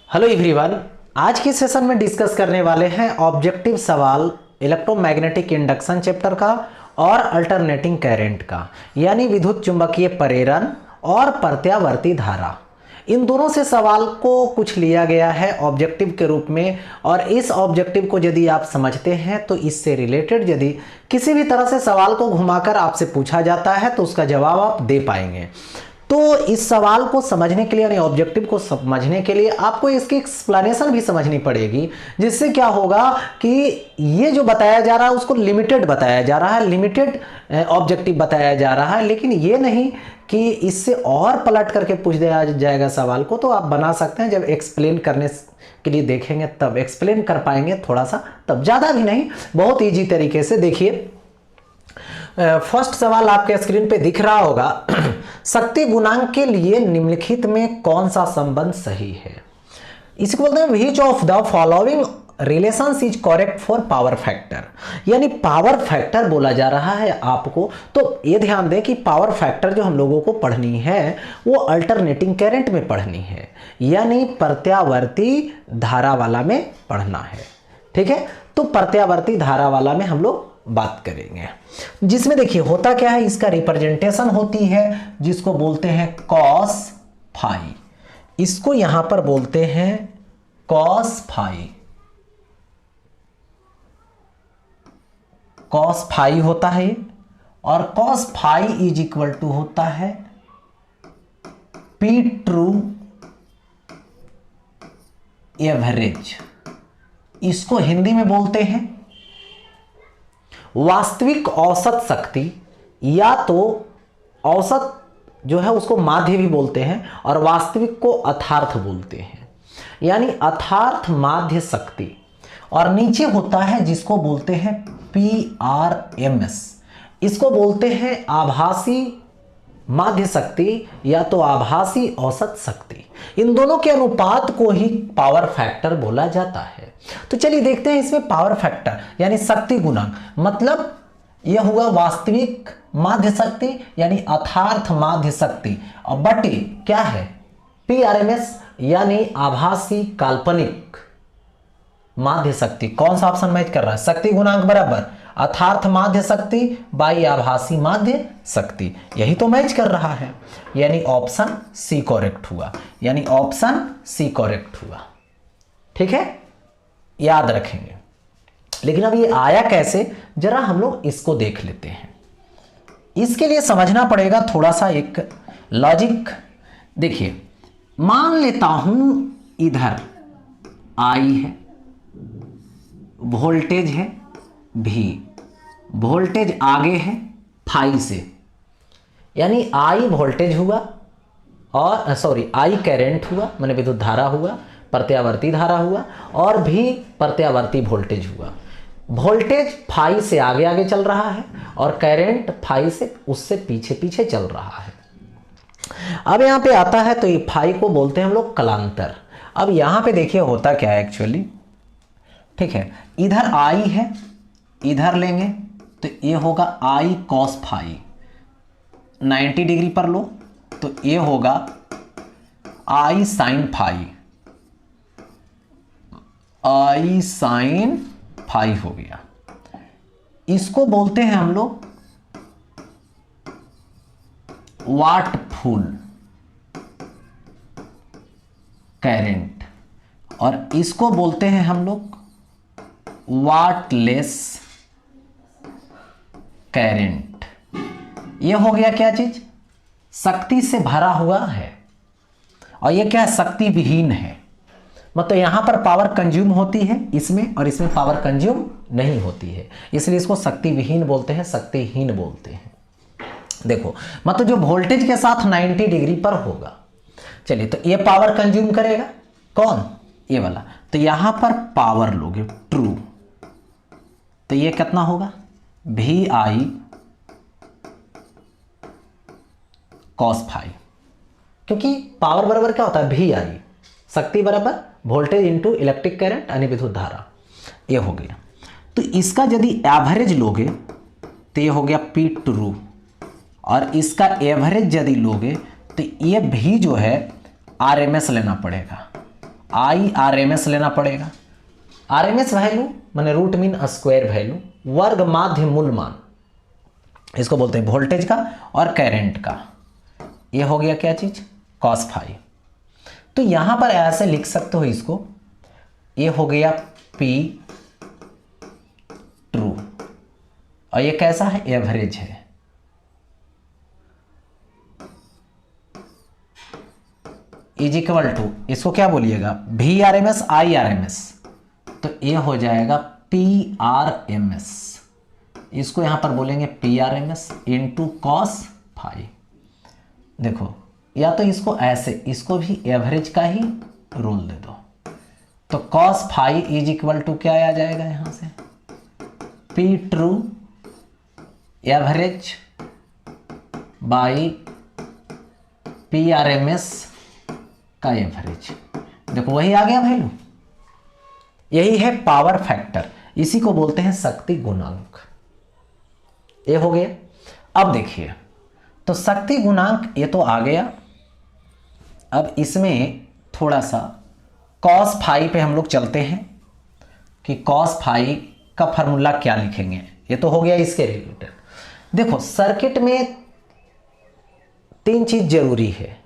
Hello everyone. आज की session में डिस्कस करने वाले हैं ऑब्जेक्टिव सवाल इलेक्ट्रोमैग्नेटिक इंडक्शन चैप्टर का और अल्टरनेटिंग करंट का, यानी विद्युत चुंबकीय प्रेरण और प्रत्यावर्ती धारा। इन दोनों से सवाल को कुछ लिया गया है ऑब्जेक्टिव के रूप में, और इस ऑब्जेक्टिव को यदि आप समझते हैं तो इससे रिलेटेड यदि किसी भी तरह से सवाल को घुमाकर आपसे पूछा जाता है तो उसका जवाब आप दे पाएंगे। तो इस सवाल को समझने के लिए यानी ऑब्जेक्टिव को समझने के लिए आपको इसकी एक्सप्लेनेशन भी समझनी पड़ेगी, जिससे क्या होगा कि ये जो बताया जा रहा है उसको लिमिटेड बताया जा रहा है, लिमिटेड ऑब्जेक्टिव बताया जा रहा है, लेकिन ये नहीं कि इससे और पलट करके पूछ दिया जाएगा सवाल को। तो आप बना सकते हैं, जब एक्सप्लेन करने के लिए देखेंगे तब एक्सप्लेन कर पाएंगे थोड़ा सा, तब ज़्यादा भी नहीं, बहुत ईजी तरीके से। देखिए फर्स्ट सवाल आपके स्क्रीन पे दिख रहा होगा, शक्ति गुणांक के लिए निम्नलिखित में कौन सा संबंध सही है। इसको बोलते हैं which of the following relations is correct for power factor, यानी पावर फैक्टर बोला जा रहा है आपको। तो ये ध्यान दें कि पावर फैक्टर जो हम लोगों को पढ़नी है वो अल्टरनेटिंग करंट में पढ़नी है, यानी प्रत्यावर्ती धारा वाला में पढ़ना है। ठीक है, तो प्रत्यावर्ती धारा वाला में हम लोग बात करेंगे, जिसमें देखिए होता क्या है, इसका रिप्रेजेंटेशन होती है जिसको बोलते हैं कॉस फाई। इसको यहां पर बोलते हैं कॉस फाई, कॉस फाई होता है। और cos phi is equal to होता है पी ट्रू एवरेज। इसको हिंदी में बोलते हैं वास्तविक औसत शक्ति, या तो औसत जो है उसको माध्य भी बोलते हैं और वास्तविक को अथार्थ बोलते हैं, यानी अथार्थ माध्य शक्ति। और नीचे होता है जिसको बोलते हैं PRMS, इसको बोलते हैं आभासी माध्य शक्ति या तो आभासी औसत शक्ति। इन दोनों के अनुपात को ही पावर फैक्टर बोला जाता है। तो चलिए देखते हैं इसमें पावर फैक्टर यानी शक्ति गुणांक, मतलब यह हुआ वास्तविक माध्य शक्ति यानी अथार्थ माध्य शक्ति, और बटे क्या है PRMS यानी आभासी काल्पनिक माध्य शक्ति। कौन सा ऑप्शन मैच कर रहा है, शक्ति गुणांक बराबर अथार्थ माध्य शक्ति बाई आभासी माध्य शक्ति, यही तो मैच कर रहा है, यानी ऑप्शन सी करेक्ट हुआ, यानी ऑप्शन सी करेक्ट हुआ। ठीक है, याद रखेंगे। लेकिन अब ये आया कैसे, जरा हम लोग इसको देख लेते हैं। इसके लिए समझना पड़ेगा थोड़ा सा एक लॉजिक। देखिए मान लेता हूं इधर आई है, वोल्टेज है भी, वोल्टेज आगे है फाई से, यानी आई वोल्टेज हुआ और आई करंट हुआ, माने विद्युत धारा हुआ, प्रत्यावर्ती धारा हुआ, और भी प्रत्यावर्ती वोल्टेज हुआ। वोल्टेज फाई से आगे आगे चल रहा है और करंट फाई से उससे पीछे पीछे चल रहा है। अब यहां पे आता है तो ये फाई को बोलते हैं हम लोग कलांतर। अब यहां पे देखिए होता क्या है एक्चुअली, ठीक है, इधर आई है, इधर लेंगे तो ये होगा आई कॉस फाई, 90 डिग्री पर लो तो ये होगा आई साइन फाई, आई साइन फाई हो गया। इसको बोलते हैं हम लोग वाट फुल करंट, और इसको बोलते हैं हम लोग वाटलेस करंट। ये हो गया क्या चीज, शक्ति से भरा हुआ है, और ये क्या है, शक्ति विहीन है। मतलब यहां पर पावर कंज्यूम होती है इसमें, और इसमें पावर कंज्यूम नहीं होती है, इसलिए इसको शक्ति विहीन बोलते हैं, शक्तिहीन बोलते हैं। देखो मतलब जो वोल्टेज के साथ 90 डिग्री पर होगा, चलिए तो ये पावर कंज्यूम करेगा, कौन, ये वाला, तो यहां पर पावर लोगे ट्रू, तो ये कितना होगा VI कॉस फाई, क्योंकि पावर बराबर क्या होता है VI, शक्ति बराबर वोल्टेज इंटू इलेक्ट्रिक करंट यानी विद्युत धारा, ये हो गया। तो इसका यदि एवरेज लोगे तो ये हो गया P ट्रू, और इसका एवरेज यदि लोगे तो ये भी जो है RMS लेना पड़ेगा, आई आर एम एस लेना पड़ेगा। आर एम एस वैल्यू माने रूट मीन स्क्वायर वैल्यू, वर्ग माध्य मूल मान, इसको बोलते हैं वोल्टेज का और करंट का। ये हो गया क्या चीज, कॉस फाई। तो यहां पर ऐसे लिख सकते हो इसको, ये हो गया पी ट्रू, और ये कैसा है, एवरेज है। इज इक्वल टू, इसको क्या बोलिएगा, V R M S I R M S, तो ये हो जाएगा पी आर एम एस, इसको यहां पर बोलेंगे P R M S into cos phi. देखो या तो इसको ऐसे, इसको भी एवरेज का ही रूल दे दो, तो cos phi is equal to क्या आ जाएगा यहां से, P true average by P R M S का एवरेज। देखो वही आ गया वैल्यू, यही है पावर फैक्टर, इसी को बोलते हैं शक्ति गुणांक। ये हो गया। अब देखिए, तो शक्ति गुणांक ये तो आ गया। अब इसमें थोड़ा सा कॉस फाई पे हम लोग चलते हैं कि कॉस फाई का फॉर्मूला क्या लिखेंगे। ये तो हो गया इसके रिलेटेड। देखो सर्किट में तीन चीज जरूरी है,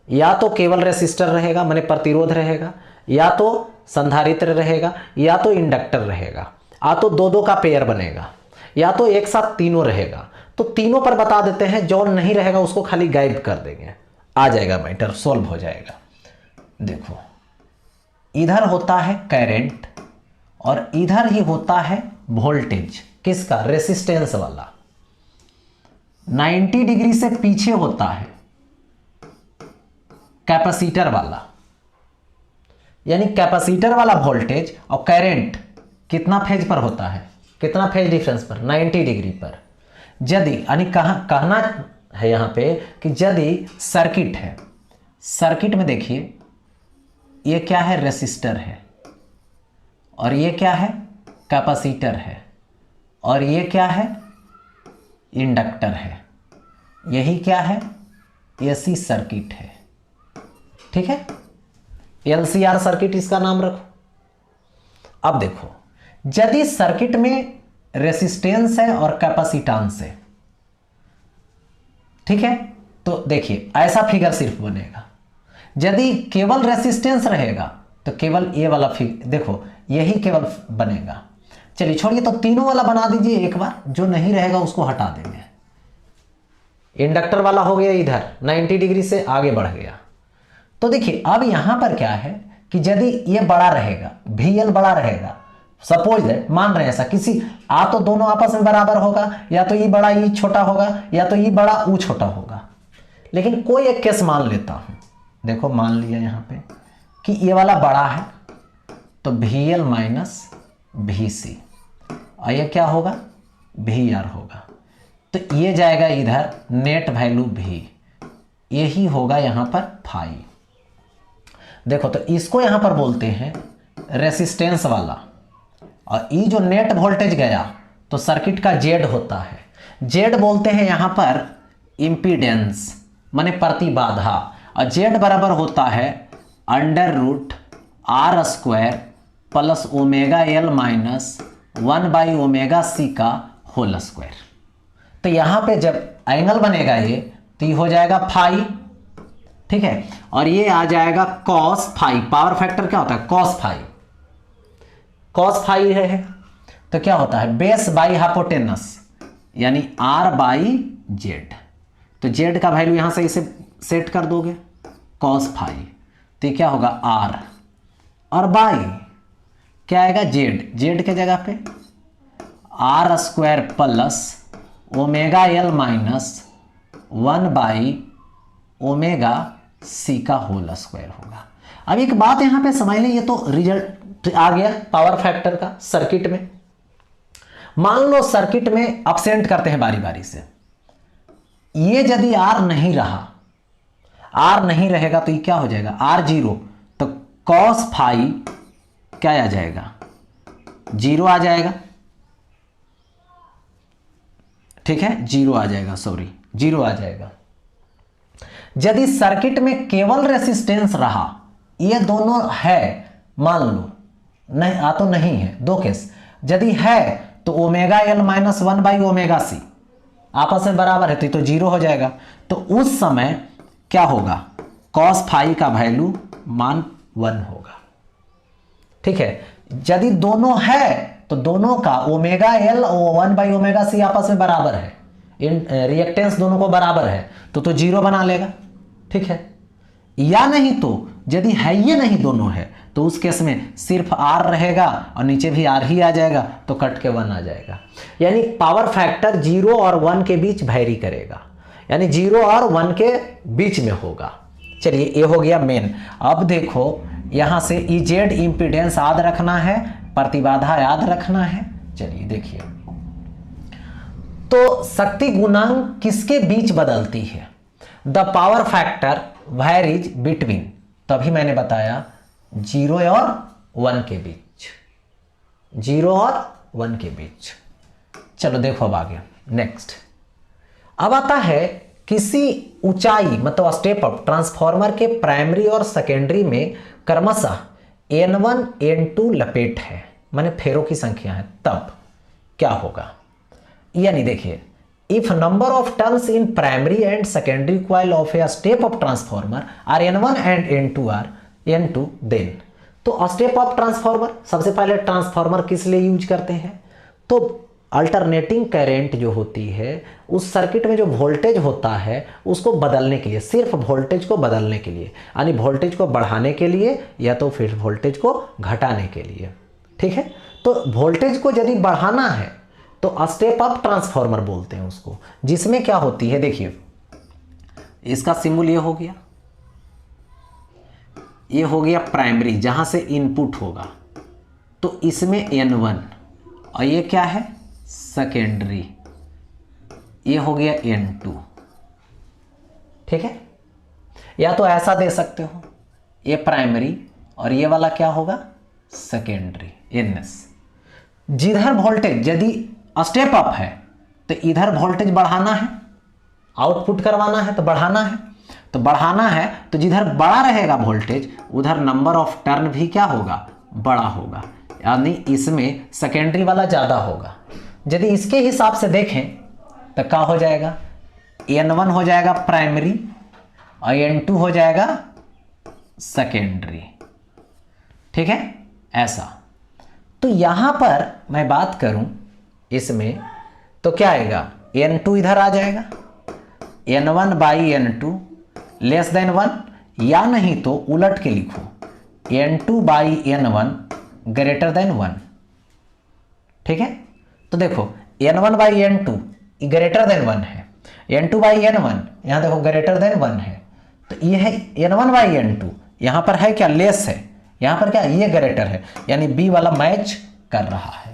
या तो केवल रेसिस्टर रहेगा माने प्रतिरोध रहेगा, या तो संधारित्र रहेगा, या तो इंडक्टर रहेगा, या तो दो दो का पेयर बनेगा, या तो एक साथ तीनों रहेगा। तो तीनों पर बता देते हैं, जो नहीं रहेगा उसको खाली गायब कर देंगे, आ जाएगा मैटर, सॉल्व हो जाएगा। देखो इधर होता है करंट और इधर ही होता है वोल्टेज, किसका, रेसिस्टेंस वाला। 90 डिग्री से पीछे होता है कैपेसिटर वाला, यानी कैपेसिटर वाला वोल्टेज और करंट कितना फेज पर होता है, कितना फेज डिफरेंस पर, 90 डिग्री पर। यदि यानी कहना है यहां पे कि यदि सर्किट है, सर्किट में देखिए ये क्या है, रेसिस्टर है, और ये क्या है, कैपेसिटर है, और ये क्या है, इंडक्टर है। यही क्या है, एसी सर्किट है। ठीक है, एलसीआर सर्किट इसका नाम रखो। अब देखो यदि सर्किट में रेसिस्टेंस है और कैपेसिटेंस है, ठीक है, तो देखिए ऐसा फिगर सिर्फ बनेगा। यदि केवल रेसिस्टेंस रहेगा तो केवल ये वाला फिगर, देखो यही केवल बनेगा। चलिए छोड़िए, तो तीनों वाला बना दीजिए एक बार, जो नहीं रहेगा उसको हटा देंगे। इंडक्टर वाला हो गया इधर 90 डिग्री से आगे बढ़ गया। तो देखिए अब यहां पर क्या है कि यदि ये बड़ा रहेगा, VL बड़ा रहेगा, सपोज दैट मान रहे हैं ऐसा, किसी आ तो दोनों आपस में बराबर होगा, या तो ये बड़ा ये छोटा होगा, या तो ये बड़ा वो छोटा होगा। लेकिन कोई एक केस मान लेता हूं, देखो मान लिया यहां पे कि ये वाला बड़ा है, तो VL माइनस VC, और ये क्या होगा, VR होगा। तो ये जाएगा इधर नेट वैल्यू V, यही होगा यहां पर फाई। देखो तो इसको यहां पर बोलते हैं रेसिस्टेंस वाला, और ये जो नेट वोल्टेज गया तो सर्किट का जेड होता है। जेड बोलते हैं यहां पर इंपीडेंस माने प्रतिबाधा, और जेड बराबर होता है √R² plus omega L minus 1/ओमेगा c का होल स्क्वायर। तो यहां पे जब एंगल बनेगा ये, तो ये हो जाएगा फाई, ठीक है, और ये आ जाएगा कॉस फाई। पावर फैक्टर क्या होता है, कॉस फाई, कॉस फाई है। तो क्या होता है, बेस बाई हाइपोटेनस यानी R/Z। तो Z का वैल्यू यहां से इसे सेट कर दोगे कॉस फाई, तो क्या होगा R, और बाई क्या आएगा Z के जगह पे R² plus omega L minus 1/ओमेगा c का होल स्क्वायर होगा। अब एक बात यहां पे समझ लें, ये तो रिजल्ट आ गया पावर फैक्टर का सर्किट में। मान लो सर्किट में अपसेंट करते हैं बारी बारी से, ये यदि R नहीं रहा, R नहीं रहेगा तो ये क्या हो जाएगा, R0, तो कॉस फाई क्या आ जाएगा, 0 आ जाएगा, ठीक है, 0 आ जाएगा, सॉरी 0 आ जाएगा। यदि सर्किट में केवल रेसिस्टेंस रहा ये दोनों है, मान लो नहीं आ तो नहीं है, दो केस, यदि है तो omega L minus 1 by omega C आपस में बराबर है, तो ये तो जीरो हो जाएगा। तो उस समय क्या होगा, कॉस फाई का वैल्यू मान 1 होगा। ठीक है, यदि दोनों है तो दोनों का ओमेगा एल और 1 बाई ओमेगा सी आपस में बराबर है, इन रिएक्टेंस दोनों को बराबर है, तो जीरो बना लेगा। ठीक है, या नहीं तो यदि है ये नहीं दोनों है तो उस केस में सिर्फ आर रहेगा और नीचे भी आर ही आ जाएगा, तो कट के 1 आ जाएगा। यानी पावर फैक्टर 0 और 1 के बीच वैरी करेगा, यानी 0 और 1 के बीच में होगा। चलिए ये हो गया मेन। अब देखो यहां से इजेड इंपीडेंस याद रखना है, प्रतिबाधा याद रखना है। चलिए देखिए, तो शक्ति गुणांक किसके बीच बदलती है, the power factor varies between, तभी मैंने बताया 0 और 1 के बीच, 0 और 1 के बीच। चलो देखो अब आगे नेक्स्ट। अब आता है किसी ऊंचाई मतलब स्टेप अप ट्रांसफार्मर के प्राइमरी और सेकेंडरी में क्रमशः N1 N2 लपेट है, माने फेरों की संख्या है, तब क्या होगा। यानी देखिए, if number of turns in primary and secondary coil of a step up transformer are N1 and N2 are N2 then. तो स्टेप अप ट्रांसफार्मर, सबसे पहले ट्रांसफार्मर किस लिए यूज करते हैं, तो अल्टरनेटिंग करंट जो होती है उस सर्किट में जो वोल्टेज होता है उसको बदलने के लिए, सिर्फ वोल्टेज को बदलने के लिए, यानी वोल्टेज को बढ़ाने के लिए या तो फिर वोल्टेज को घटाने के लिए। ठीक है, तो वोल्टेज को यदि बढ़ाना है तो स्टेप अप ट्रांसफार्मर बोलते हैं उसको, जिसमें क्या होती है, देखिए इसका सिंबल ये हो गया, ये हो गया प्राइमरी जहां से इनपुट होगा, तो इसमें N1 और ये क्या है सेकेंडरी, ये हो गया N2। ठीक है, या तो ऐसा दे सकते हो, ये प्राइमरी और ये वाला क्या होगा सेकेंडरी NS। जिधर वोल्टेज यदि स्टेप अप है तो इधर वोल्टेज बढ़ाना है, आउटपुट करवाना है तो बढ़ाना है, तो बढ़ाना है तो जिधर बड़ा रहेगा वोल्टेज उधर नंबर ऑफ टर्न भी क्या होगा बड़ा होगा, यानी इसमें सेकेंडरी वाला ज़्यादा होगा। यदि इसके हिसाब से देखें तो क्या हो जाएगा, N1 हो जाएगा प्राइमरी और N2 हो जाएगा सेकेंडरी। ठीक है, ऐसा। तो यहां पर मैं बात करूं इसमें तो क्या आएगा, N2 इधर आ जाएगा, N1 by N2 less than 1, या नहीं तो उलट के लिखो N2 by N1 greater than 1। ठीक है, तो देखो N1 by N2 greater than 1 है, N2 बाई N1 यहां देखो ग्रेटर देन 1 है, तो ये है N1 बाई N2, यहां पर है क्या लेस है, यहां पर क्या ये ग्रेटर है, यानी बी वाला मैच कर रहा है।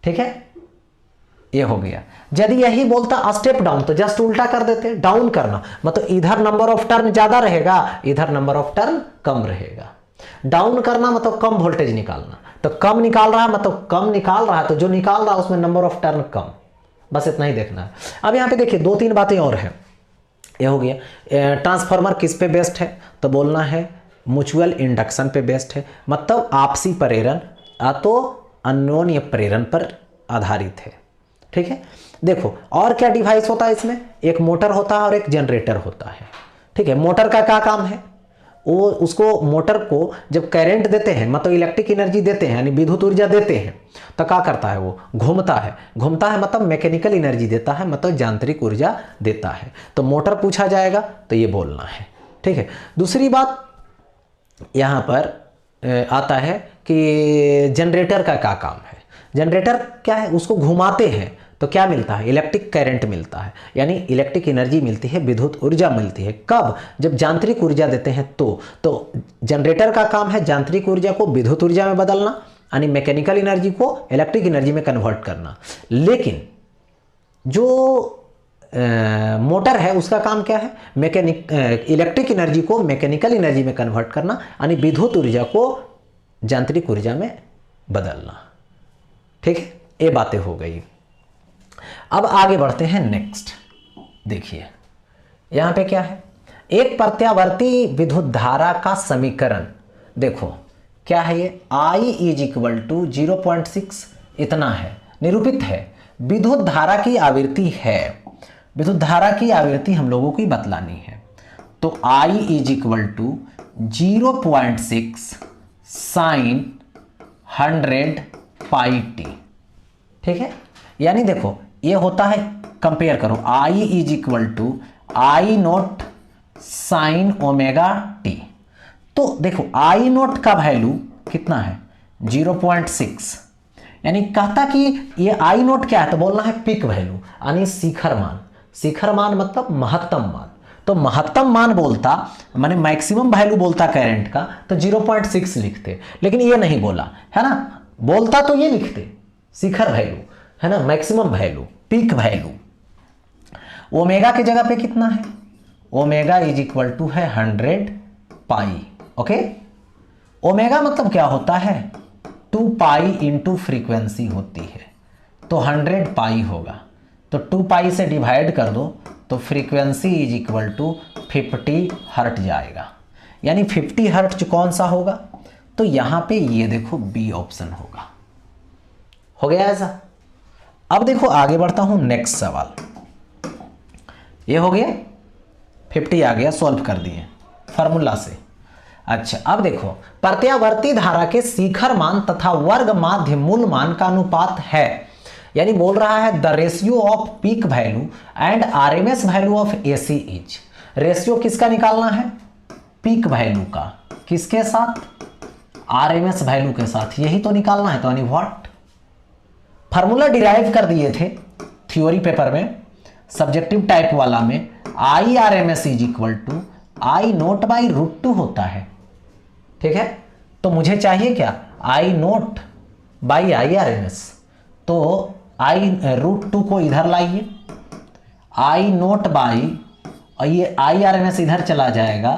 ठीक है, ये हो गया। यदि यही बोलता स्टेप डाउन तो जस्ट उल्टा कर देते, डाउन करना मतलब इधर नंबर ऑफ टर्न ज्यादा रहेगा, इधर नंबर ऑफ टर्न कम रहेगा। डाउन करना मतलब कम वोल्टेज निकालना, तो कम निकाल रहा है मतलब कम निकाल रहा है, तो जो निकाल रहा है उसमें नंबर ऑफ टर्न कम, बस इतना ही देखना है। अब यहाँ पे देखिए 2-3 बातें और हैं। ये हो गया ट्रांसफार्मर किस पे बेस्ड है, तो बोलना है म्यूचुअल इंडक्शन पे बेस्ड है, मतलब आपसी प्रेरण या तो अन्योन्य प्रेरण पर आधारित है। ठीक है, देखो और क्या डिवाइस होता है इसमें, एक मोटर होता है और एक जनरेटर होता है। ठीक है, मोटर का क्या काम है, वो उसको मोटर को जब करंट देते हैं मतलब इलेक्ट्रिक एनर्जी देते हैं यानी विद्युत ऊर्जा देते हैं, तो क्या करता है वो घूमता है, घूमता है मतलब मैकेनिकल एनर्जी देता है, मतलब यांत्रिक ऊर्जा देता है। तो मोटर पूछा जाएगा तो ये बोलना है। ठीक है, दूसरी बात यहाँ पर आता है कि जनरेटर का क्या काम है। जनरेटर क्या है, उसको घुमाते हैं तो क्या मिलता है, इलेक्ट्रिक करंट मिलता है, यानी इलेक्ट्रिक एनर्जी मिलती है, विद्युत ऊर्जा मिलती है। कब, जब यांत्रिक ऊर्जा देते हैं तो जनरेटर का काम है यांत्रिक ऊर्जा को विद्युत ऊर्जा में बदलना, यानी मैकेनिकल एनर्जी को इलेक्ट्रिक एनर्जी में कन्वर्ट करना। लेकिन जो मोटर है उसका काम क्या है, इलेक्ट्रिक एनर्जी को मैकेनिकल एनर्जी में कन्वर्ट करना, यानी विद्युत ऊर्जा को यांत्रिक ऊर्जा में बदलना। ठीक है, ये बातें हो गई। अब आगे बढ़ते हैं नेक्स्ट। देखिए यहाँ पे क्या है, एक प्रत्यावर्ती विद्युत धारा का समीकरण देखो क्या है ये, I इज इक्वल टू 0.6 इतना है, निरूपित है। विद्युत धारा की आवृत्ति है, विद्युत धारा की आवृत्ति हम लोगों की बतलानी है। तो I is equal to 0.6 sine 100 pi t, ठीक है। यानी देखो ये होता है, कंपेयर करो, I is equal to I naught sine omega t. तो देखो आई नोट का वैल्यू कितना है 0.6, यानी कहता कि ये आई नोट क्या है, तो बोलना है पीक वैल्यू यानी शिखर मान। शिखर मान मतलब महत्तम मान, तो महत्तम मान बोलता माने मैक्सिमम वैल्यू बोलता करंट का तो 0.6 लिखते, लेकिन ये नहीं बोला है ना, बोलता तो ये लिखते शिखर वैल्यू है ना, maximum value, peak value. Omega की जगह पे कितना है, ओमेगा इज इक्वल टू है 100 पाई, ओके। ओमेगा मतलब क्या होता है 2 पाई इंटू फ्रीक्वेंसी होती है, तो 100 पाई होगा, तो 2 पाई से डिवाइड कर दो तो frequency is equal to 50 hertz जाएगा, यानी 50 हर्ट कौन सा होगा, तो यहां पे ये देखो बी ऑप्शन होगा। हो गया ऐसा। अब देखो आगे बढ़ता हूं, नेक्स्ट सवाल। ये हो गया 50 आ गया, सॉल्व कर दिए फार्मूला से। अच्छा अब देखो प्रत्यावर्ती धारा के शिखर मान तथा वर्ग माध्य मूल मान का अनुपात है, यानी बोल रहा है the ratio off peak value and RMS value of AC is. Ratio किसका निकालना है, पीक वैल्यू का, किसके साथ, आरएमएस वैल्यू के साथ, यही तो निकालना है। तो यानी व्हाट, फार्मूला डिराइव कर दिए थे थ्योरी पेपर में, सब्जेक्टिव टाइप वाला में I R M S is equal to I naught by √2 होता है, ठीक है। तो मुझे चाहिए क्या, I naught by I R M S, तो आई √2 को इधर लाइए, आई नोट बाई, और ये आई आर एम एस इधर चला जाएगा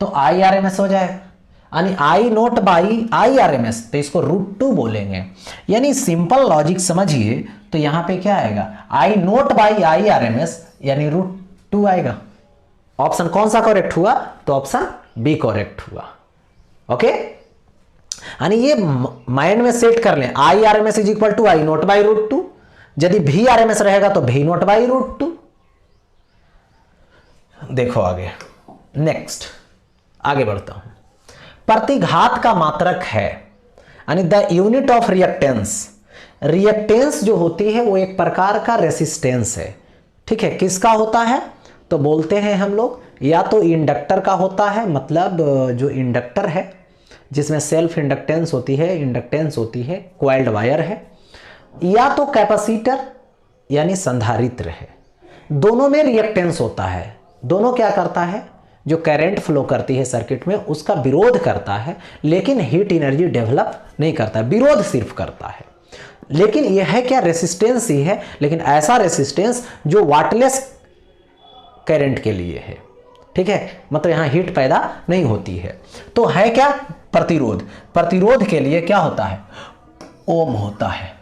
तो आई आर एम एस हो जाएगा, यानी I naught by I R M S, तो इसको √2 बोलेंगे। यानी सिंपल लॉजिक समझिए, तो यहां पे क्या आएगा, I naught by I R M S यानी √2 आएगा। ऑप्शन कौन सा करेक्ट हुआ, तो ऑप्शन बी करेक्ट हुआ, ओके। यानी ये माइंड में सेट कर लें, I R M S is equal to I naught by √2, यदि भी आर एम एस रहेगा तो भी नोट बाई √2। देखो आगे, नेक्स्ट आगे बढ़ता हूं। प्रतिघात का मात्रक है, यानी the unit of reactance. Reactance जो होती है वो एक प्रकार का रेसिस्टेंस है, ठीक है। किसका होता है, तो बोलते हैं हम लोग या तो इंडक्टर का होता है, मतलब जो इंडक्टर है जिसमें सेल्फ इंडक्टेंस होती है, इंडक्टेंस होती है, क्वाइल्ड वायर है, या तो कैपेसिटर यानी संधारित्र है। दोनों में रिएक्टेंस होता है, दोनों क्या करता है, जो करंट फ्लो करती है सर्किट में उसका विरोध करता है, लेकिन हीट एनर्जी डेवलप नहीं करता, विरोध सिर्फ करता है। लेकिन यह है क्या, रेसिस्टेंस ही है, लेकिन ऐसा रेसिस्टेंस जो वाटलेस करंट के लिए है, ठीक है, मतलब यहां हीट पैदा नहीं होती है। तो है क्या, प्रतिरोध। प्रतिरोध के लिए क्या होता है, ओम होता है,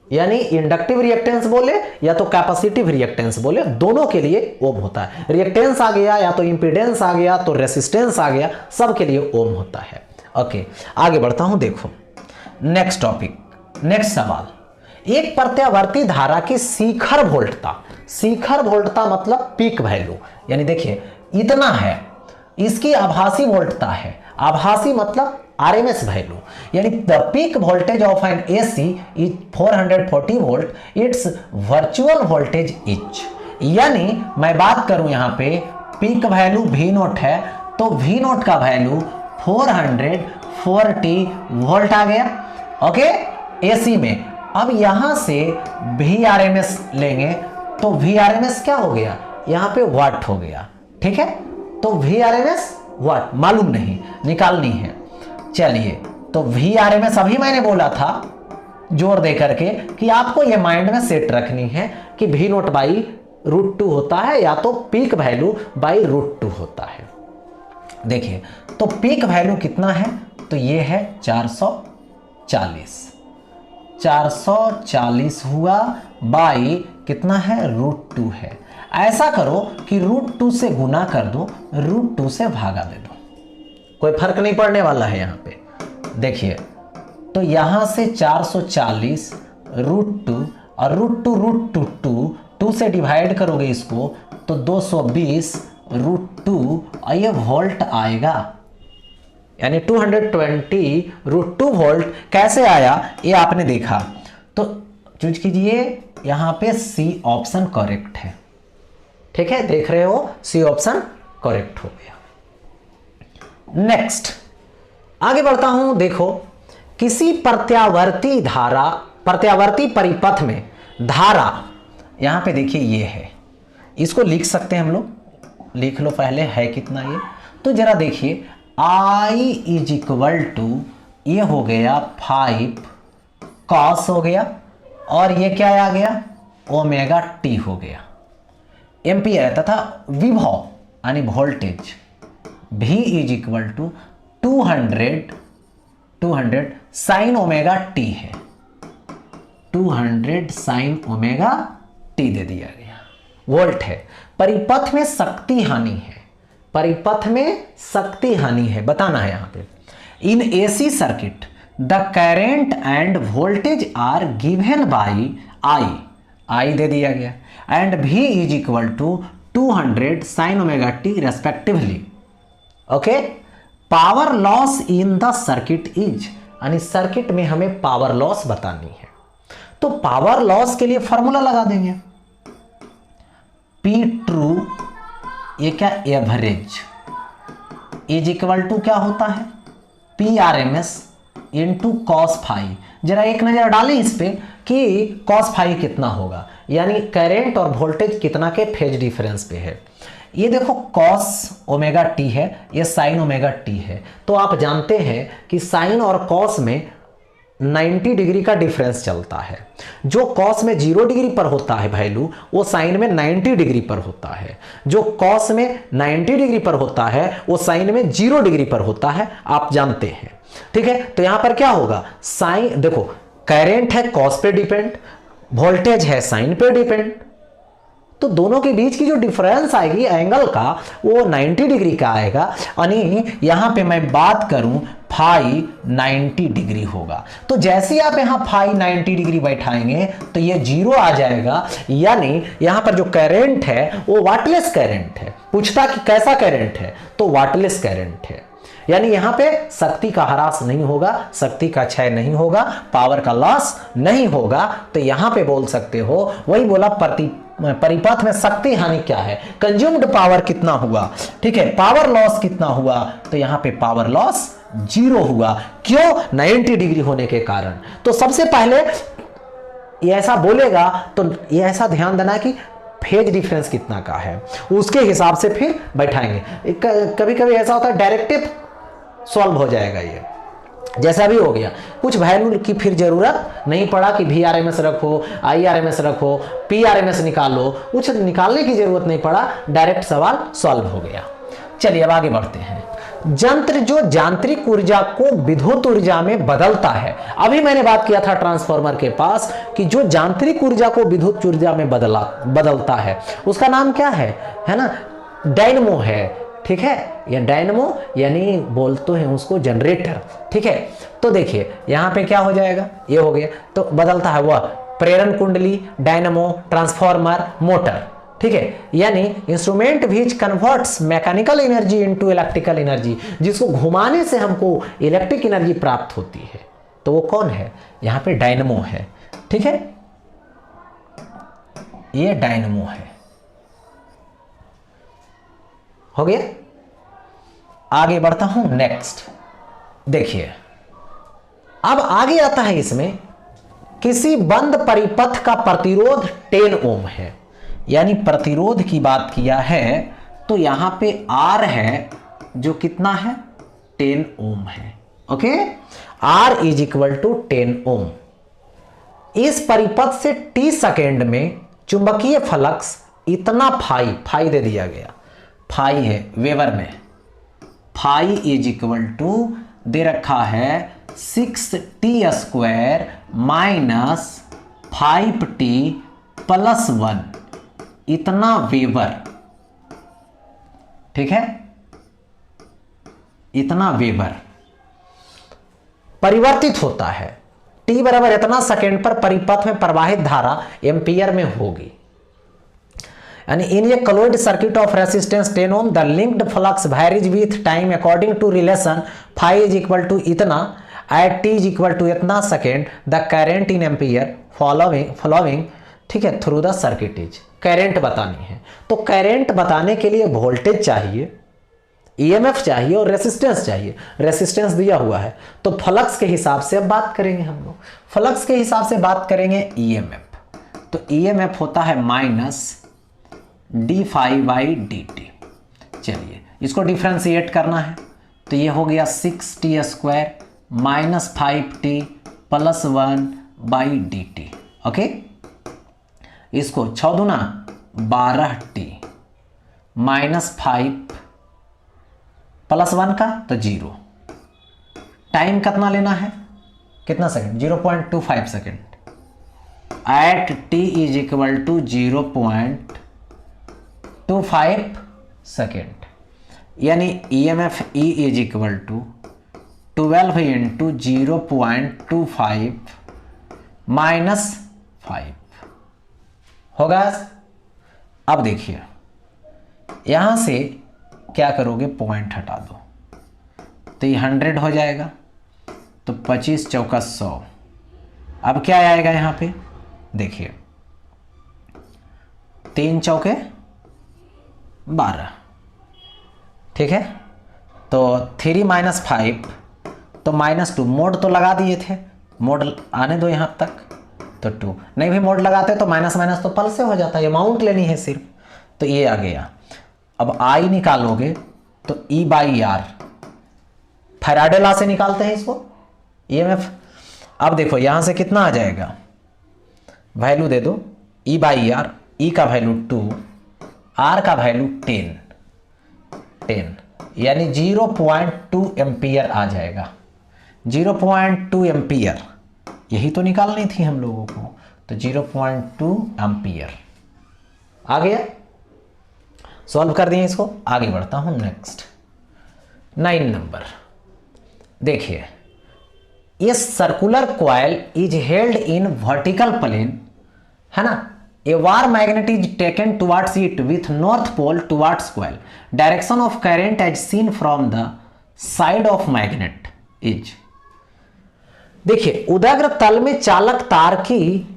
यानी इंडक्टिव रिएक्टेंस बोले या तो कैपेसिटिव रिएक्टेंस बोले, दोनों के लिए ओम होता है। रिएक्टेंस आ गया या तो इंपीडेंस आ गया तो रेसिस्टेंस आ गया, सब के लिए ओम होता है, ओके। आगे बढ़ता हूं, देखो नेक्स्ट टॉपिक, नेक्स्ट सवाल। एक प्रत्यावर्ती धारा की शिखर वोल्टता, शिखर वोल्टता मतलब पीक वैल्यू, यानी देखिए इतना है, इसकी आभासी वोल्टता है, आभासी मतलब आरएमएस वैल्यू, यानी the peak voltage of N AC is 440 volt, it's virtual voltage is. यानी मैं बात करूं यहां पे पीक वैल्यू वी नोट है, तो वी नोट का वैल्यू 440 वोल्ट आ गया, ओके, एसी में। अब यहां से वी आरएमएस लेंगे तो वी आरएमएस क्या हो गया, यहां पे वाट हो गया, ठीक है। तो वी आरएमएस वाट मालूम नहीं, निकालनी है। चलिए, तो वी आरएमएस अभी मैंने बोला था जोर दे करके कि आपको यह माइंड में सेट रखनी है कि वी नोट बाई √2 होता है या तो पीक वैल्यू बाई √2 होता है। देखिए तो पीक वैल्यू कितना है, तो ये है 440, 440 हुआ बाई कितना है, √2 है। ऐसा करो कि √2 से गुना कर दो, √2 से भागा दे दो, कोई फर्क नहीं पड़ने वाला है यहाँ पे। देखिए तो यहाँ से 440 √2 और √2 2 से डिवाइड करोगे इसको तो 220 √2 और ये वोल्ट आएगा, यानी 220 √2 वोल्ट कैसे आया ये आपने देखा। तो चूज कीजिए, यहाँ पे सी ऑप्शन करेक्ट है। ठीक है, देख रहे हो सी ऑप्शन करेक्ट हो गया। नेक्स्ट आगे बढ़ता हूं। देखो किसी प्रत्यावर्ती परिपथ में धारा, यहां पे देखिए ये है, इसको लिख सकते हैं हम लोग, लिख लो पहले है कितना ये। तो जरा देखिए I = ये हो गया 5 cos हो गया और ये क्या आ गया ω/t हो गया एम्पियर, तथा विभव यानी वोल्टेज V = 200 sin ω/t है, 200 sin ω/t दे दिया गया, वोल्ट है। परिपथ में शक्ति हानि है, परिपथ में शक्ति हानि है बताना है यहां पे। In AC circuit the current and voltage are given by I दे दिया गया and V = 200 sin ω/t respectively. Okay, power loss in the circuit is, यानी सर्किट में हमें पावर लॉस बतानी है। तो पावर लॉस के लिए फॉर्मूला लगा देंगे, P ट्रू, ये क्या एवरेज = क्या होता है PRMS इंटू cos फाई। जरा एक नजर डालें इस पे कि cos फाई कितना होगा, यानी करंट और वोल्टेज कितना के फेज डिफरेंस पे है। ये देखो cos ω/t है, ये sin ω/t है। तो आप जानते हैं कि sin और cos में 90 डिग्री का डिफरेंस चलता है। जो cos में 0 डिग्री पर होता है वैल्यू, वो sin में 90 डिग्री पर होता है। जो cos में 90 डिग्री पर होता है वो sin में 0 डिग्री पर होता है, आप जानते हैं। ठीक है, तो यहां पर क्या होगा, sin, देखो करंट है cos पे डिपेंड, वोल्टेज है sin पे डिपेंड, तो दोनों के बीच की जो डिफरेंस आएगी एंगल का वो 90 डिग्री का आएगा। यानी यहां पे मैं बात करूं फाई 90 डिग्री होगा। तो जैसे ही आप यहां फाई 90 डिग्री बैठाएंगे तो ये 0 आ जाएगा, यानी यहां पर जो करंट है वो वाटलेस करंट है। पूछता कि कैसा करंट है, तो वाटलेस करंट है, यानी यहां पे शक्ति का ह्रास नहीं होगा, शक्ति का क्षय नहीं होगा, पावर का लॉस नहीं होगा। तो यहां पे बोल सकते हो, वही बोला परिपथ में शक्ति हानि क्या है, कंज्यूम्ड पावर कितना हुआ। ठीक है, पावर लॉस कितना हुआ, तो यहां पे पावर लॉस 0 हुआ। क्यों, 90 डिग्री होने के कारण। तो सबसे पहले ये ऐसा बोलेगा तो ये ऐसा ध्यान देना कि फेज डिफरेंस कितना का है, उसके हिसाब से फिर बैठाएंगे। कभी कभी ऐसा होता है डायरेक्टिव सॉल्व हो जाएगा, ये जैसा भी हो गया, कुछ वैल्यू की फिर जरूरत नहीं पड़ा कि VRMS रखो, IRMS रखो, PRMS निकालो, कुछ निकालने की जरूरत नहीं पड़ा, डायरेक्ट सवाल सॉल्व हो गया। चलिए अब आगे बढ़ते हैं। यंत्र जो यांत्रिक ऊर्जा को विद्युत ऊर्जा में बदलता है, अभी मैंने बात किया था ट्रांसफार्मर के पास कि जो यांत्रिक ऊर्जा को विद्युत ऊर्जा में बदलता है उसका नाम क्या है ना, डायनमो है। ठीक है, ये डायनमो यानी बोलते हैं उसको जनरेटर। ठीक है, तो देखिए यहां पे क्या हो जाएगा, ये हो गया, तो बदलता है वह प्रेरण कुंडली, डायनमो, ट्रांसफार्मर, मोटर। ठीक है, यानी instrument which converts mechanical energy into electrical energy, जिसको घुमाने से हमको इलेक्ट्रिक एनर्जी प्राप्त होती है, तो वो कौन है, यहां पे डायनमो है। ठीक है, ये डायनमो है, हो गया। आगे बढ़ता हूं नेक्स्ट। देखिए अब आगे आता है इसमें, किसी बंद परिपथ का प्रतिरोध 10 ओम है, यानी प्रतिरोध की बात किया है तो यहां पे R है जो कितना है 10 ओम है। ओके, R = 10 ओम। इस परिपथ से t सेकेंड में चुंबकीय फ्लक्स इतना फाई दे दिया गया, फाई है वेबर में, फाई = दे रखा है 6t² - 5t + 1 इतना वेबर, ठीक है, इतना वेबर परिवर्तित होता है। टी बराबर इतना सेकेंड पर परिपथ में प्रवाहित धारा एम्पियर में होगी। यानी in a closed circuit of resistance 10 ohm the linked flux varies with time according to relation phi is equal to इतना at t is equal to इतना second the current in ampere following, ठीक है, through the circuit is. Current बतानी है तो current बताने के लिए वोल्टेज चाहिए, ईएमएफ चाहिए और रेसिस्टेंस चाहिए। रेसिस्टेंस दिया हुआ है तो फ्लक्स के हिसाब से अब बात करेंगे हम लोग। फ्लक्स के हिसाब से बात करेंगे ईएमएफ, तो ईएमएफ होता है minus d phi by d t. चलिए इसको डिफ्रेंशिएट करना है तो ये हो गया 6t square minus 5t plus 1 by d T. Okay, इसको 6 दूना 12t माइनस 5 प्लस 1 का तो 0। टाइम कितना लेना है, कितना second, 0.25 second at t is equal to 0.25 second. यानी EMF E is equal to 12 into 0.25 minus 5 होगा। अब देखिए यहां से क्या करोगे, पॉइंट हटा दो तो ये 100 हो जाएगा, तो 25 चौका 100। अब क्या आएगा यहाँ पे, देखिए 3 चौके 12, ठीक है, तो 3 माइनस 5 तो -2। मोड तो लगा दिए थे, मोड आने दो यहाँ तक, तो 2 नहीं भी मोड लगाते तो माइनस माइनस तो पल से हो जाता है, अमाउंट लेनी है सिर्फ, तो ये आ गया। अब आई निकालोगे तो E by R, Faraday law से निकालते हैं इसको EMF। अब देखो यहां से कितना आ जाएगा, वैल्यू दे दो E बाई आर, E का वैल्यू 2, R का वैल्यू 10, यानी 0.2 एम्पियर आ जाएगा। 0.2 एम्पियर यही तो निकालनी थी हम लोगों को, तो 0.2 एम्पियर आ गया। सॉल्व कर दिए इसको, आगे बढ़ता हूं नेक्स्ट 9 नंबर। देखिए ये circular coil is held in vertical plane, है ना। A bar magnet is taken towards it with north pole towards coil. Direction of current as seen from the side of magnet is. देखिए उदाग्र तल में चालक तार की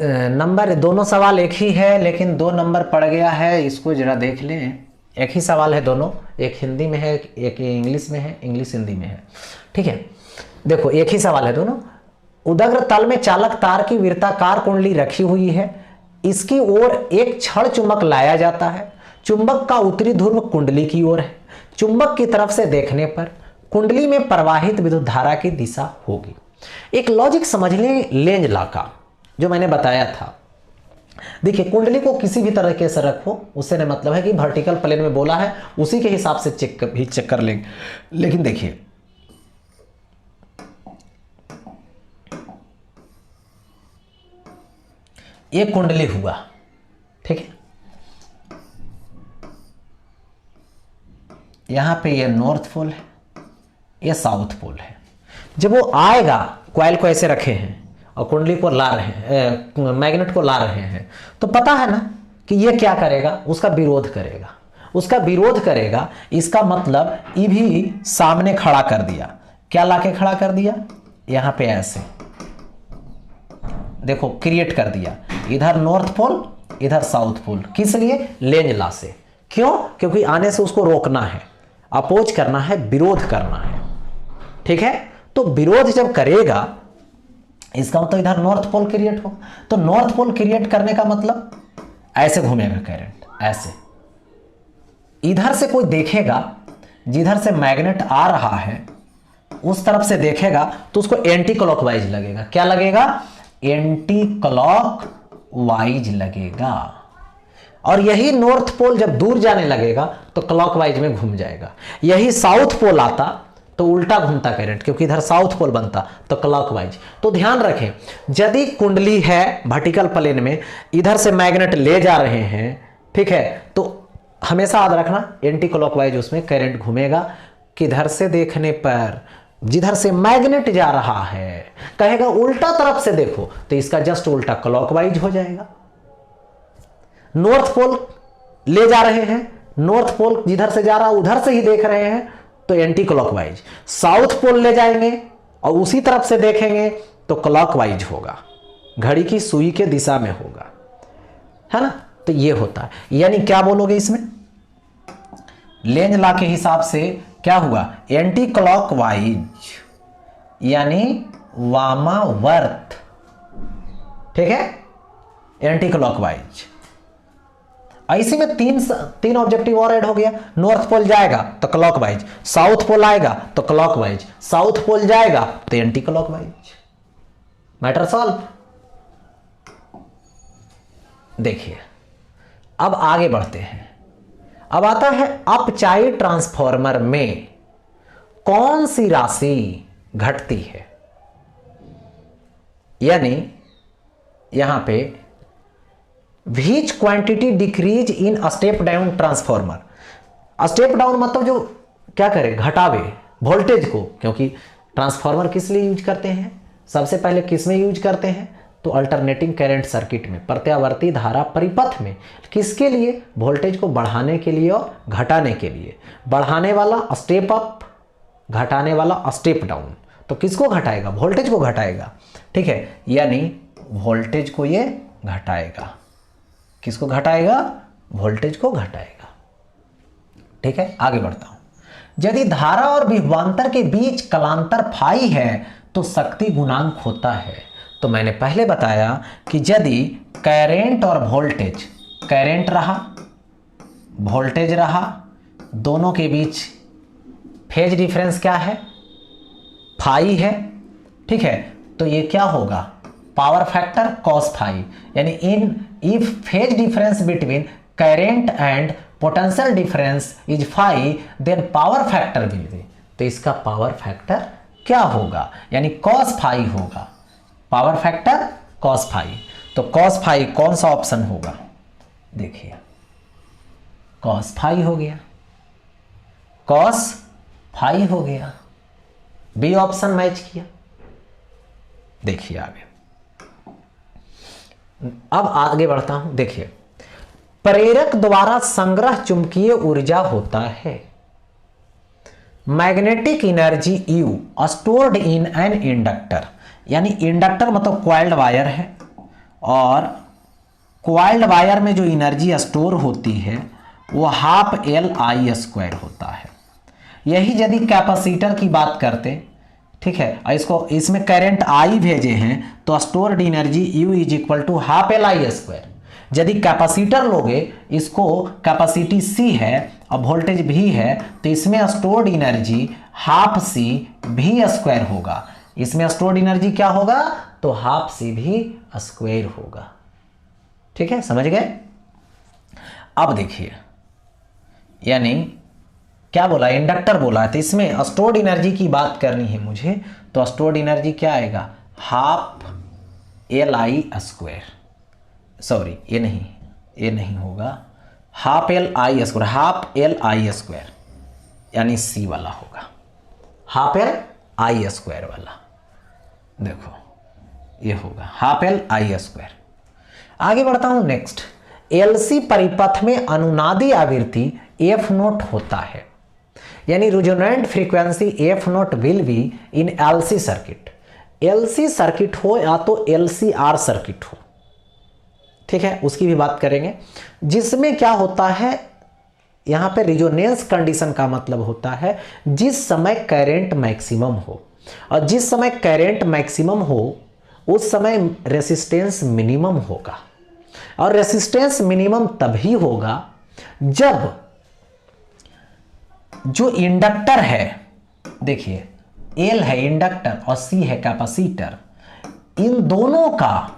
नंबर, दोनों सवाल एक ही है लेकिन 2 नंबर पड़ गया है, इसको जरा देख लें। एक ही सवाल है दोनों, एक हिंदी में है एक इंग्लिश में है, इंग्लिश हिंदी में है, ठीक है। देखो एक ही सवाल है दोनों। उदग्र तल में चालक तार की वृत्ताकार कुंडली रखी हुई है, इसकी ओर एक क्षण चुंबक लाया जाता है। चुंबक का उत्तरी ध्रुव कुंडली की ओर है। चुंबक की तरफ से देखने पर कुंडली में प्रवाहित विद्युत धारा की दिशा होगी। एक लॉजिक समझ लें लेंज लॉ का, जो मैंने बताया था। देखिए कुंडली को किसी भी तरीके से रखो, उससे नहीं मतलब है कि वर्टिकल प्लेन में बोला है उसी के हिसाब से चेक कर लेंगे। लेकिन देखिए ये कुंडली हुआ, ठीक है, यहां पे ये नॉर्थ पोल है, ये साउथ पोल है। जब वो आएगा, कॉइल को ऐसे रखे हैं और कुंडली को ला रहे हैं, मैग्नेट को ला रहे हैं, तो पता है ना कि ये क्या करेगा, उसका विरोध करेगा, उसका विरोध करेगा। इसका मतलब ई भी सामने खड़ा कर दिया। क्या लाके खड़ा कर दिया, यहां पे ऐसे देखो क्रिएट कर दिया, इधर नॉर्थ पोल इधर साउथ पोल। किस लिए, लेंज लॉ से। क्यों, क्योंकि आने से उसको रोकना है, अपोज करना है, विरोध करना है, ठीक है। तो विरोध जब करेगा इसका मतलब इधर नॉर्थ पोल क्रिएट हो, तो नॉर्थ पोल क्रिएट करने का मतलब ऐसे घूमेगा करंट, ऐसे। इधर से कोई देखेगा, जिधर से मैग्नेट आ रहा है उस तरफ से देखेगा तो उसको एंटी क्लॉकवाइज लगेगा। क्या लगेगा, एंटी क्लॉकवाइज लगेगा। और यही नॉर्थ पोल जब दूर जाने लगेगा तो क्लॉकवाइज में घूम जाएगा। यही साउथ पोल आता तो उल्टा घूमता करंट, क्योंकि इधर साउथ पोल बनता तो क्लॉकवाइज। तो ध्यान रखें, यदि कुंडली है वर्टिकल प्लेन में, इधर से मैग्नेट ले जा रहे हैं, ठीक है, तो हमेशा याद रखना एंटी क्लॉकवाइज उसमें करंट घूमेगा। किधर से देखने पर, जिधर से मैग्नेट जा रहा है, कहेगा उल्टा तरफ से देखो तो इसका जस्ट उल्टा क्लॉकवाइज हो जाएगा। नॉर्थ पोल ले जा रहे हैं, नॉर्थ पोल जिधर से जा रहा है उधर से ही देख रहे हैं तो एंटी क्लॉकवाइज। साउथ पोल ले जाएंगे और उसी तरफ से देखेंगे तो क्लॉकवाइज होगा, घड़ी की सुई के दिशा में होगा, है ना। तो ये होता है, यानी क्या बोलोगे इसमें, लेंज लॉ के हिसाब से क्या हुआ, एंटी क्लॉकवाइज यानी वामावर्त, ठीक है, एंटी क्लॉकवाइज। इसी में तीन ऑब्जेक्टिव और ऐड हो गया। नॉर्थ पोल जाएगा तो क्लॉकवाइज, साउथ पोल आएगा तो क्लॉकवाइज, साउथ पोल जाएगा तो एंटी क्लॉकवाइज। Matter solve. देखिए अब आगे बढ़ते हैं। अब आता है अपचाई ट्रांसफॉर्मर में कौन सी राशि घटती है, यानी यहां पे which quantity decrease in step down transformer. Step down मतलब जो क्या करे, घटावे वोल्टेज को, क्योंकि ट्रांसफॉर्मर किस लिए यूज करते हैं, सबसे पहले किस में यूज करते हैं, तो अल्टरनेटिंग करंट सर्किट में, प्रत्यावर्ती धारा परिपथ में। किसके लिए, वोल्टेज को बढ़ाने के लिए और घटाने के लिए। बढ़ाने वाला स्टेप अप, घटाने वाला स्टेप डाउन। तो किसको घटाएगा, वोल्टेज को घटाएगा, ठीक है, यानी वोल्टेज को ये घटाएगा। किसको घटाएगा, वोल्टेज को घटाएगा, ठीक है। आगे बढ़ता हूं। यदि धारा और विभवांतर के बीच कलांतर फाई है तो शक्ति गुणांक होता है। तो मैंने पहले बताया कि यदि करंट और वोल्टेज, करंट रहा वोल्टेज रहा, दोनों के बीच फेज डिफरेंस क्या है, फाई है, ठीक है, तो ये क्या होगा, पावर फैक्टर कॉस फाई, यानी if phase difference between current and potential difference is phi then power factor will be. तो इसका पावर फैक्टर क्या होगा, यानी कॉस फाई होगा, पावर फैक्टर कॉस फाई। तो कॉस फाई कौन सा ऑप्शन होगा, देखिए कॉस फाई हो गया, कॉस फाई हो गया, बी ऑप्शन मैच किया। देखिए आगे, अब आगे बढ़ता हूं। देखिए प्रेरक द्वारा संग्रह चुंबकीय ऊर्जा होता है। Magnetic energy you stored in an inductor, यानी इंडक्टर मतलब क्वाइल्ड वायर है, और क्वाइल्ड वायर में जो एनर्जी स्टोर होती है वो हाफ एल आई स्क्वायर होता है। यही यदि कैपेसिटर की बात करते, ठीक है, इसको इसमें करंट आई भेजे हैं तो stored energy U is equal to half L I square. यदि कैपेसिटर लोगे, इसको कैपेसिटी सी है और वोल्टेज भी है, तो इसमें स्टोर्ड एनर्जी हाफ सी भी स्क्वायर होगा। इसमें स्टोर्ड एनर्जी क्या होगा, तो हाफ सी भी स्क्वायर होगा, ठीक है, समझ गए। अब देखिए, यानी क्या बोला, इंडक्टर बोला है, तो इसमें स्टोर्ड एनर्जी की बात करनी है मुझे, तो स्टोर्ड एनर्जी क्या आएगा, half L I square, sorry ये नहीं होगा, half L I square, half L I square यानी सी वाला होगा, हाफ एल आई स्क्वायर वाला, देखो ये होगा हाफ एल आई स्क्वायर। आगे बढ़ता हूं नेक्स्ट। एलसी परिपथ में अनुनादी आवृत्ति एफ नोट होता है, यानी resonant frequency F note will be in LC circuit. LC circuit हो या तो एलसीआर सर्किट हो, ठीक है, उसकी भी बात करेंगे, जिसमें क्या होता है, यहां पे रिजोनेंस कंडीशन का मतलब होता है जिस समय करंट मैक्सिमम हो, और जिस समय करंट मैक्सिमम हो उस समय रेसिस्टेंस मिनिमम होगा, और रेसिस्टेंस मिनिमम तभी होगा जब जो इंडक्टर है, देखिए एल है इंडक्टर और सी है कैपेसिटर, इन दोनों का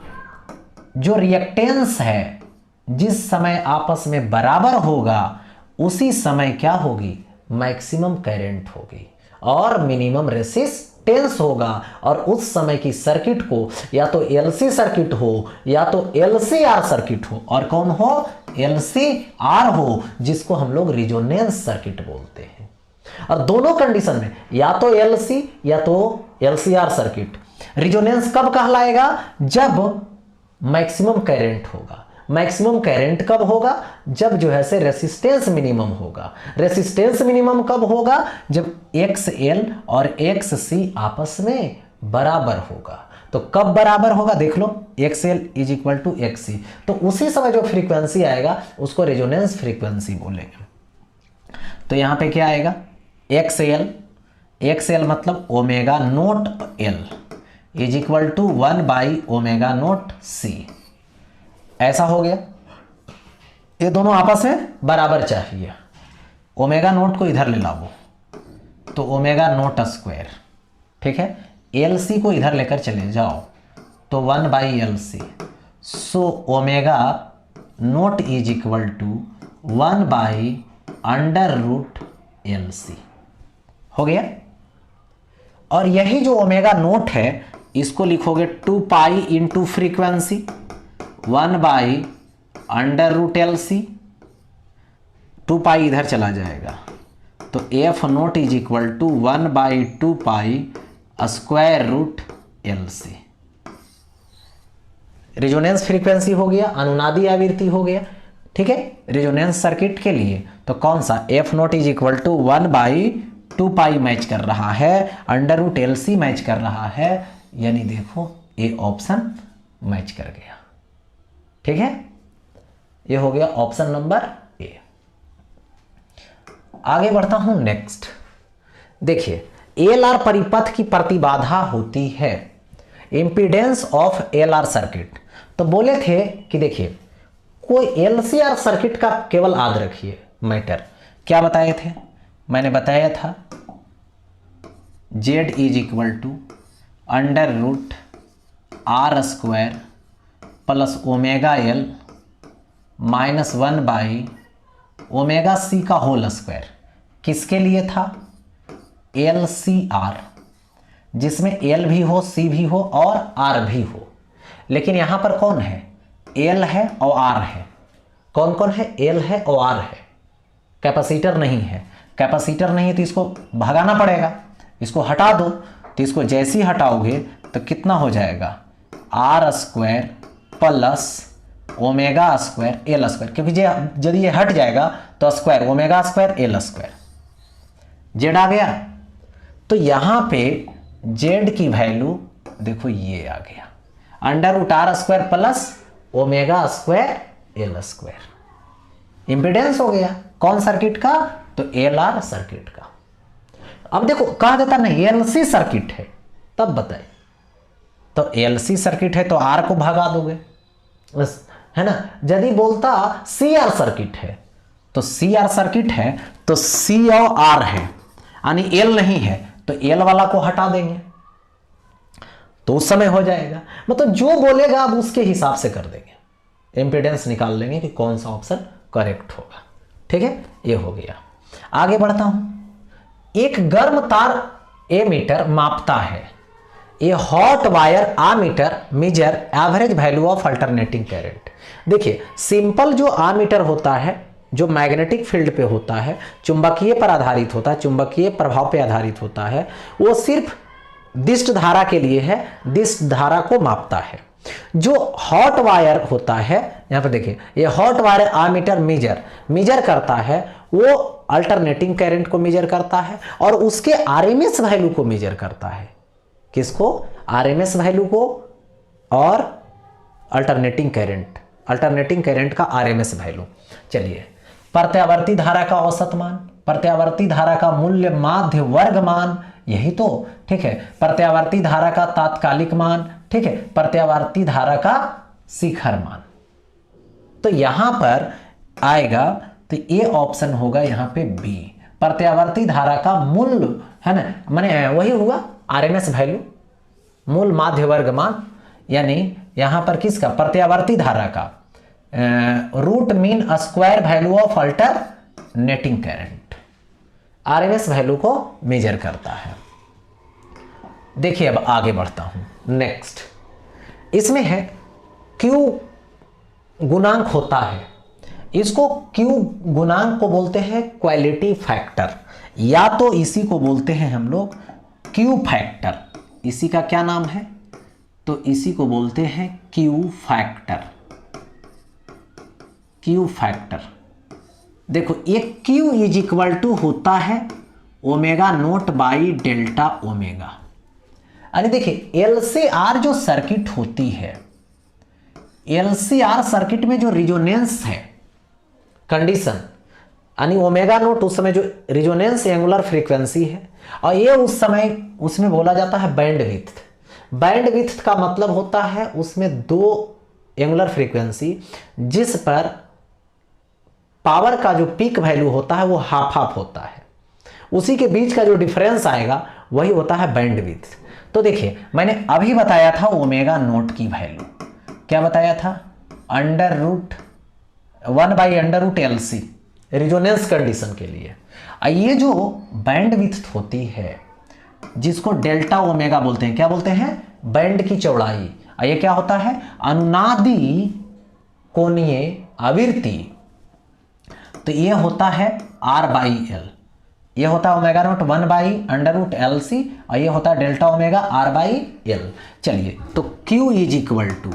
जो रिएक्टेंस है जिस समय आपस में बराबर होगा उसी समय क्या होगी, मैक्सिमम करंट होगी। और मिनिमम रेसिस्टेंस होगा। और उस समय की सर्किट को या तो एलसी सर्किट हो या तो एलसीआर सर्किट हो, और कौन हो, एलसीआर हो, जिसको हम लोग रिजोनेंस सर्किट बोलते हैं। और दोनों कंडीशन में या तो एलसी या तो एलसीआर सर्किट रिजोनेंस कब कहलाएगा, जब मैक्सिमम करंट होगा। मैक्सिमम करंट कब होगा, जब जो है से रेसिस्टेंस मिनिमम होगा। रेसिस्टेंस मिनिमम कब होगा, जब XL और XC आपस में बराबर होगा। तो कब बराबर होगा, देख लो, XL is equal to XC, तो उसी समय जो फ्रीक्वेंसी आएगा उसको रेजोनेंस फ्रीक्वेंसी बोलेंगे। तो यहां पे क्या आएगा, XL मतलब omega naught L is equal to 1/ω0C। ऐसा हो गया। ये दोनों आपस में बराबर चाहिए। ओमेगा नोट को इधर ले लाओ तो ओमेगा नोट स्क्वायर, ठीक है। LC को इधर लेकर चले जाओ तो 1/LC। So omega naught is equal to 1/√LC हो गया। और यही जो ओमेगा नोट है इसको लिखोगे 2π इंटू फ्रीक्वेंसी 1/√LC। 2π इधर चला जाएगा तो F naught is equal to 1/2π√LC। Resonance frequency हो गया, अनुनादी आवृत्ति हो गया, ठीक है। रिजोनेंस सर्किट के लिए तो कौन सा, F naught is equal to 1/2π match कर रहा है, √LC मैच कर रहा है, यानी देखो ये ऑप्शन मैच कर गया, ठीक है। ये हो गया ऑप्शन नंबर ए। आगे बढ़ता हूं नेक्स्ट। देखिए एलआर परिपथ की प्रतिबाधा होती है, इंपीडेंस ऑफ एलआर सर्किट। तो बोले थे कि देखिए कोई एलसीआर सर्किट का केवल याद रखिए मैटर, क्या बताए थे, मैंने बताया था Z is equal to √R² plus ω/L minus 1/ω/C का होल स्क्वायर। किसके लिए था, LCR, जिसमें L भी हो, C भी हो और R भी हो। लेकिन यहां पर कौन है, L है और R है। कौन कौन है, L है और R है। कैपेसिटर नहीं है, कैपेसिटर नहीं है तो इसको भगाना पड़ेगा, इसको हटा दो। तो इसको जैसे ही हटाओगे तो कितना हो जाएगा, R² प्लस ω² L², क्योंकि यदि ये हट जाएगा तो स्क्वायर ω² L²। Z आ गया। तो यहां पे Z की वैल्यू देखो ये आ गया, √R² प्लस ω² L²। इंपीडेंस हो गया कौन सर्किट का, तो एलआर सर्किट का। अब देखो कहा देता नहीं एलसी सर्किट है, तब बताए तो एलसी सर्किट है तो आर को भगा दोगे, है ना। यदि बोलता सीआर सर्किट है तो सीआर सर्किट है तो सी और आर है, यानी एल नहीं है तो एल वाला को हटा देंगे तो उस समय हो जाएगा। मतलब जो बोलेगा आप उसके हिसाब से कर देंगे, इंपीडेंस निकाल लेंगे कि कौन सा ऑप्शन करेक्ट होगा, ठीक है। ये हो गया। आगे बढ़ता हूं। एक गर्म तार एमीटर मापता है, a hot wire ammeter measure average value of alternating current. देखिए सिंपल जो आमीटर होता है, जो मैग्नेटिक फील्ड पे होता है, चुंबकीय पर आधारित होता है, चुंबकीय प्रभाव पे आधारित होता है, वो सिर्फ दिष्ट धारा के लिए है, दिष्ट धारा को मापता है। जो हॉट वायर होता है, यहां पर देखिए ये हॉट वायर आमीटर मेजर करता है, वो अल्टरनेटिंग करंट को मेजर करता है और उसके आरएमएस वैल्यू को मेजर करता है। किसको, आरएमएस वैल्यू को और अल्टरनेटिंग करंट का आरएमएस वैल्यू। चलिए प्रत्यावर्ती धारा का औसत मान, प्रत्यावर्ती धारा का मूल्य माध्य वर्ग मान, यही तो, ठीक है। प्रत्यावर्ती धारा का तात्कालिक मान, ठीक है। प्रत्यावर्ती धारा का शिखर मान। तो यहां पर आएगा तो ये ऑप्शन होगा यहां पे बी, प्रत्यावर्ती धारा का मूल, है ना, माने वही हुआ आरएमएस वैल्यू, मूल माध्य वर्ग मान, यानी यहां पर किसका, प्रत्यावर्ती धारा का root mean square value of alternating current. RMS value को मेजर करता है। देखिए अब आगे बढ़ता हूं। नेक्स्ट इसमें है क्यू गुणांक होता है, इसको क्यू गुणांक को बोलते हैं क्वालिटी फैक्टर, या तो इसी को बोलते हैं हम लोग क्यू फैक्टर। इसी का क्या नाम है? तो इसी को बोलते हैं क्यू फैक्टर। क्यू फैक्टर देखो, ये क्यू इज इक्वल टू होता है omega naught by delta omega. अरे देखिए एलसीआर जो सर्किट होती है, एलसीआर सर्किट में जो रिजोनेंस है कंडीशन, यानी ओमेगा नोट उस समय जो रिजोनेंस एंगुलर फ्रीक्वेंसी है, और ये उस समय उसमें बोला जाता है बैंड विड्थ। बैंड विड्थ का मतलब होता है उसमें दो एंगुलर फ्रीक्वेंसी जिस पर पावर का जो पीक वैल्यू होता है वो हाफ हाफ होता है, उसी के बीच का जो डिफरेंस आएगा वही होता है बैंड विड्थ। तो देखिए मैंने अभी बताया था ओमेगा नोट की वैल्यू, क्या बताया था? Under root 1/√LC resonance condition के लिए। ये जो बैंड विड्थ होती है जिसको डेल्टा ओमेगा बोलते हैं, क्या बोलते हैं? बैंड की चौड़ाई। ये क्या होता है? अनुनादी कोणीय आवृत्ति। तो ये होता है R/L, ये होता है ओमेगा नोट 1/√LC, और ये होता है डेल्टा ओमेगा R/L। चलिए तो Q इज इक्वल टू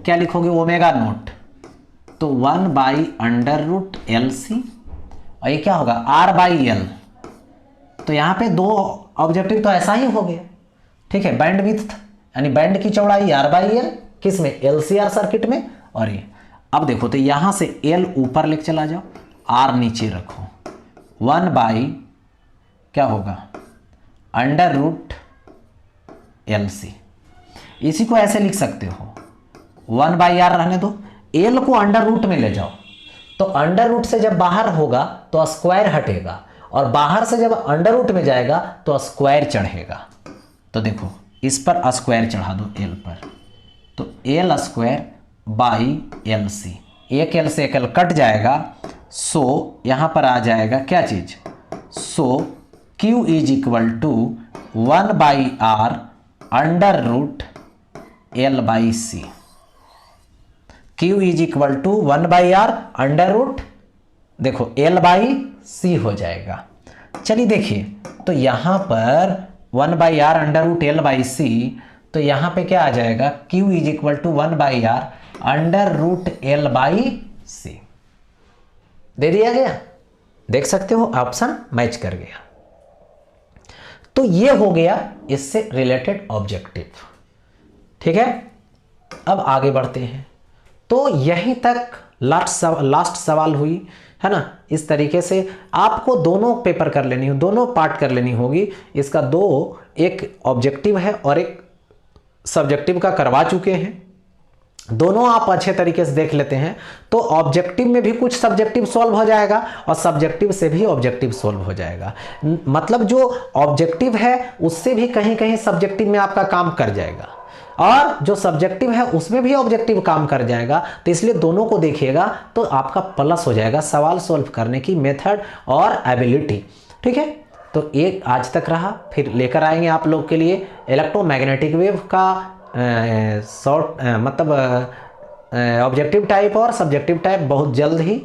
क्या लिखोगे? ओमेगा नोट तो 1/√LC, और ये क्या होगा? R/L। तो यहाँ पे दो ऑब्जेक्टिव तो ऐसा ही हो गया, ठीक है। बैंड विड्थ यानी बैंड की चौड़ाई R/L, किस में? LCR सर्किट में। और ये अब देखो तो यहाँ से L ऊपर लेके चला जाओ, R नीचे रखो, 1/ क्या होगा? √LC। इसी को ऐसे लिख सकते हो, 1/R रहने दो, L को अंडर रूट में ले जाओ, तो अंडर रूट से जब बाहर होगा तो स्क्वायर हटेगा, और बाहर से जब अंडर रूट में जाएगा तो स्क्वायर चढ़ेगा। तो देखो इस पर स्क्वायर चढ़ा दो L पर, तो L²/LC, एक L से एक L कट जाएगा, सो यहाँ पर आ जाएगा क्या चीज? So Q is equal to 1/R √L/C। Q is equal to 1/R √ देखो L/C हो जाएगा। चलिए देखिए तो यहाँ पर 1/R √L/C, तो यहाँ पे क्या आ जाएगा? Q is equal to 1/R √L/C दे दिया गया। देख सकते हो ऑप्शन मैच कर गया। तो ये हो गया इससे रिलेटेड ऑब्जेक्टिव, ठीक है। अब आगे बढ़ते हैं। तो यहीं तक लास्ट सवाल हुई है ना। इस तरीके से आपको दोनों पेपर कर लेनी हो, दोनों पार्ट कर लेनी होगी। इसका दो, एक ऑब्जेक्टिव है और एक सब्जेक्टिव का करवा चुके हैं। दोनों आप अच्छे तरीके से देख लेते हैं तो ऑब्जेक्टिव में भी कुछ सब्जेक्टिव सॉल्व हो जाएगा और सब्जेक्टिव से भी ऑब्जेक्टिव सॉल्व हो जाएगा। मतलब जो ऑब्जेक्टिव है उससे भी कहीं कहीं सब्जेक्टिव में आपका काम कर जाएगा, और जो सब्जेक्टिव है उसमें भी ऑब्जेक्टिव काम कर जाएगा। तो इसलिए दोनों को देखिएगा तो आपका प्लस हो जाएगा सवाल सॉल्व करने की मेथड और एबिलिटी, ठीक है। तो एक आज तक रहा, फिर लेकर आएंगे आप लोग के लिए इलेक्ट्रोमैग्नेटिक वेव का शॉर्ट मतलब ऑब्जेक्टिव टाइप और सब्जेक्टिव टाइप बहुत जल्द ही।